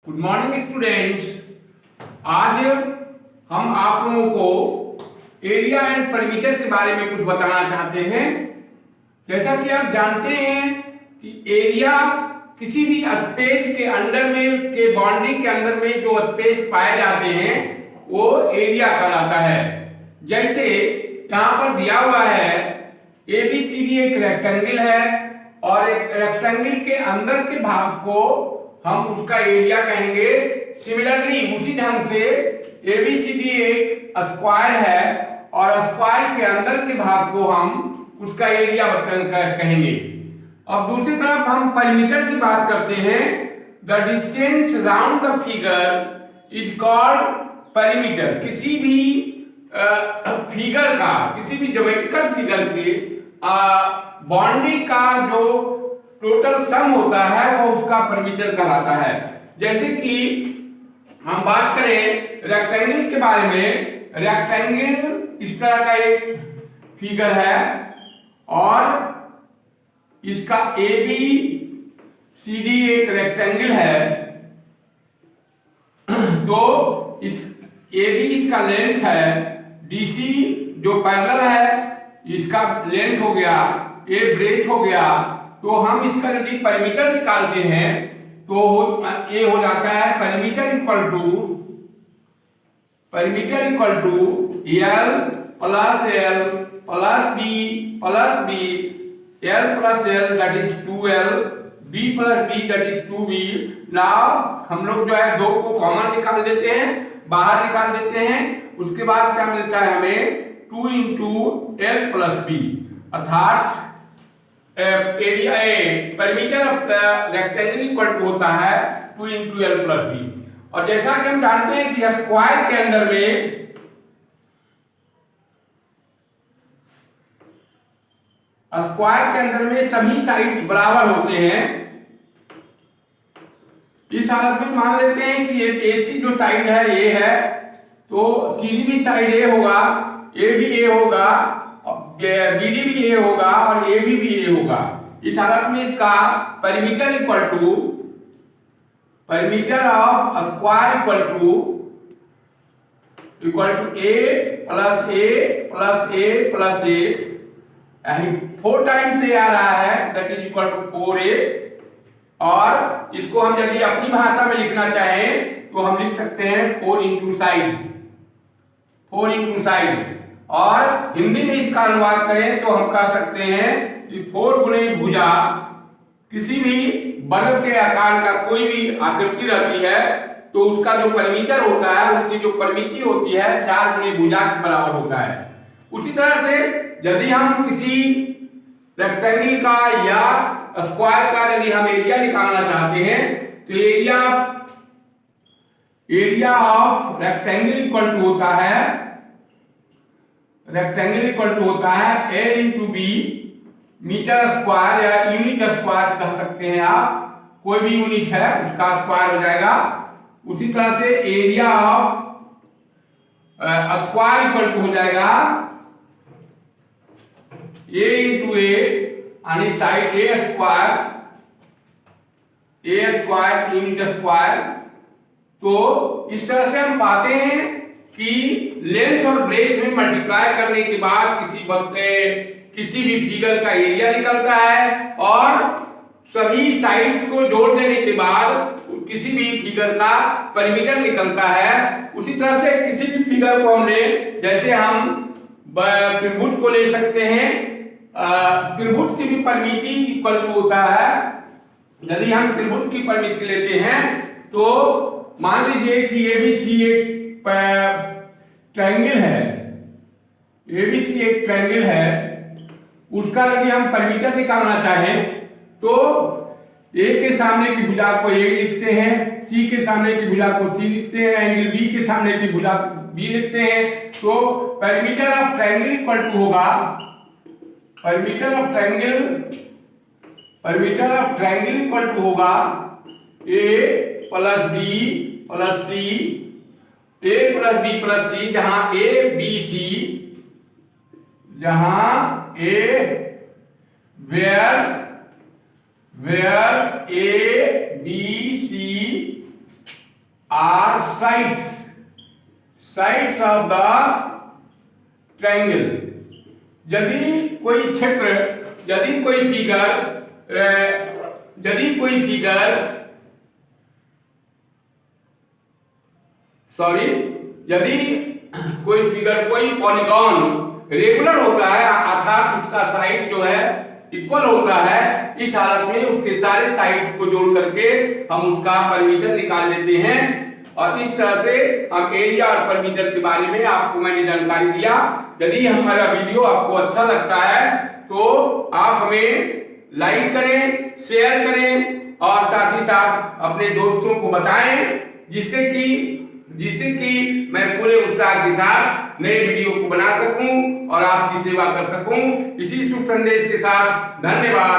Good morning students. आज हम आप लोगों को एरिया एंड परिमीटर के बारे में कुछ बताना चाहते हैं। जैसा कि आप जानते हैं कि एरिया किसी भी स्पेस के अंदर में के बाउंड्री के अंदर में जो स्पेस पाए जाते हैं वो एरिया कहलाता है। जैसे यहाँ पर दिया हुआ है ABCD एक रेक्टेंगल है और एक रेक्टेंगल के अंदर के भाग को हम उसका एरिया कहेंगे। सिमिलरली उसी ढंग से ABCD एक स्क्वायर है और स्क्वायर के अंदर के भाग को हम उसका एरिया कहेंगे। अब दूसरी तरफ हम परिमीटर की बात करते हैं। The distance round the figure is called परिमीटर। किसी भी फिगर का, किसी भी ज्योमेट्रिकल फिगर के बाउंड्री का जो टोटल सम होता है वो उसका परिमीटर कहलाता है। जैसे कि हम बात करें रेक्टेंगल के बारे में। रेक्टेंगल इस तरह का एक फिगर है और इसका ABCD एक रेक्टेंगल है। तो इस AB इसका लेंथ है, DC जो पैरेलल है इसका लेंथ हो गया, A ब्रेथ हो गया। तो हम इसका यदि परिमीटर निकालते हैं तो ये हो जाता है perimeter equal to L plus L plus B L plus L that is 2L, B plus B that is 2B। Now हम लोग जो है दो को कॉमन निकाल देते हैं, बाहर निकाल देते हैं। उसके बाद क्या मिलता है हमें 2 इंटू L प्लस B, अर्थात area perimeter of rectangle equal to होता है 2 इंटू L प्लस B। और जैसा कि हम जानते हैं कि स्क्वायर के अंदर में सभी साइड्स बराबर होते हैं। इस हालत में मान लेते हैं कि ये AC जो साइड है ये है, तो CD भी साइड A होगा, A भी A होगा, BD भी A होगा और AB भी A होगा। इस हालत में इसका perimeter of square equal to A plus A plus A plus A, 4 times A आ रहा है that is equal to 4A। और इसको हम यदि अपनी भाषा में लिखना चाहें तो हम लिख सकते हैं 4 इंटू साइड। और हिंदी में इसका अनुवाद करें तो हम कह सकते हैं कि 4 गुणे भुजा। किसी भी वर्ग के आकार का कोई भी आकृति रहती है तो उसका जो परिमीटर होता है, उसकी जो परिमिति होती है 4 गुणे भुजा के बराबर होता है। उसी तरह से यदि हम किसी रेक्टेंगल का या स्क्वायर का यदि हम एरिया निकालना चाहते हैं तो area of rectangle equal to होता है L into B metre square या यूनिट स्क्वायर कह सकते हैं आप, कोई भी यूनिट है उसका स्क्वायर हो जाएगा। उसी तरह से area of square equal to हो जाएगा A इंटू A यानी side A square unit square. तो इस तरह से हम पाते हैं कि लेंथ और ब्रेथ में मल्टीप्लाई करने के बाद किसी भी फिगर का एरिया निकलता है और सभी साइड्स को जोड़ देने के बाद किसी भी फिगर का परिमीटर निकलता है। उसी तरह से किसी भी फिगर को हमने, जैसे हम त्रिभुज को ले सकते हैं, त्रिभुज की भी परिमिति इक्वल टू होता है। यदि हम त्रिभुज की परिमिति लेते हैं तो मान लीजिए कि ABC एक ट्रायंगल है, उसका यदि हम परिमीटर निकालना चाहें तो A के सामने की भुजा को A लिखते हैं, C के सामने की भुजा को C लिखते हैं, एंगल B के सामने की भुजा B लिखते हैं। तो perimeter of triangle equal to होगा perimeter of triangle equal to होगा A plus B plus C, A plus B plus C, जहां where A B C are sides of the triangle. यदि कोई फिगर यदि कोई पॉलीगॉन रेगुलर होता है अर्थात उसका साइड जो है इक्वल होता है, इस हालत में उसके सारे साइड्स को जोड़ करके हम उसका परिमीटर निकाल लेते हैं। और इस तरह से हम एरिया और परिमीटर के बारे में आपको मैंने जानकारी दिया। यदि हमारा वीडियो आपको अच्छा लगता है तो आप हमें लाइक करें, शेयर करें और साथ ही साथ अपने दोस्तों को बताएं, जिससे कि मैं पूरे उत्साह के साथ नए वीडियो को बना सकूं और आपकी सेवा कर सकूं। इसी शुभ संदेश के साथ धन्यवाद।